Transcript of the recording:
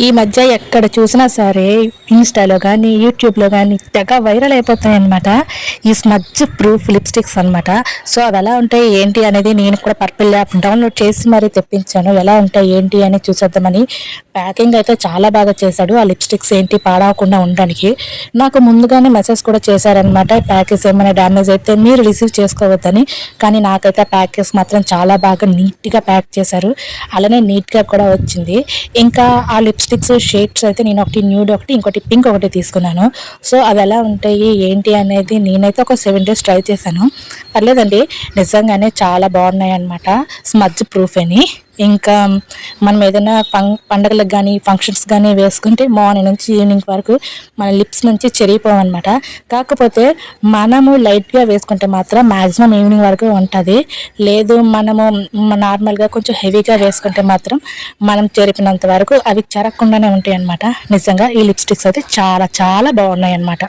ఈ మధ్య ఎక్కడ చూసినా సరే ఇన్స్టాలో కానీ యూట్యూబ్లో కానీ తెగ వైరల్ అయిపోతాయి అనమాట ఈ స్మజ్ ప్రూఫ్ లిప్స్టిక్స్ అనమాట. సో అవి ఎలా ఉంటాయి ఏంటి అనేది నేను కూడా పర్పుల్ యాప్ డౌన్లోడ్ చేసి మరీ తెప్పించాను. ఎలా ఉంటాయి ఏంటి అని చూసేద్దామని. ప్యాకింగ్ అయితే చాలా బాగా చేశాడు. ఆ లిప్స్టిక్స్ ఏంటి పాడవకుండా ఉండడానికి నాకు ముందుగానే మెసేజ్ కూడా చేశారనమాట. ప్యాకేజ్ ఏమైనా డ్యామేజ్ అయితే మీరు రిసీవ్ చేసుకోవద్దని. కానీ నాకైతే ప్యాకేజ్ మాత్రం చాలా బాగా నీట్గా ప్యాక్ చేశారు. అలానే నీట్గా కూడా వచ్చింది. ఇంకా ఆ లిప్స్టిక్స్ షేడ్స్ అయితే నేను ఒకటి న్యూడ్ ఒకటి ఇంకోటి పింక్ ఒకటి తీసుకున్నాను. సో అవి ఎలా ఉంటాయి ఏంటి అనేది నేనైతే ఒక 7 days ట్రై చేశాను. పర్లేదండి, నిజంగానే చాలా బాగున్నాయి అన్నమాట. స్మజ్ ప్రూఫ్ అని. ఇంకా మనం ఏదైనా పండగలకు కానీ ఫంక్షన్స్ కానీ వేసుకుంటే మార్నింగ్ నుంచి ఈవినింగ్ వరకు మన లిప్స్ నుంచి చెరిగిపోవన్నమాట. కాకపోతే మనము లైట్గా వేసుకుంటే మాత్రం మ్యాక్సిమం ఈవినింగ్ వరకు ఉంటుంది. లేదు మనము నార్మల్గా కొంచెం హెవీగా వేసుకుంటే మాత్రం మనం చెరిపినంత వరకు అవి చెరగకుండానే ఉంటాయి అన్నమాట. నిజంగా ఈ లిప్స్టిక్స్ అయితే చాలా చాలా బాగున్నాయి అన్నమాట.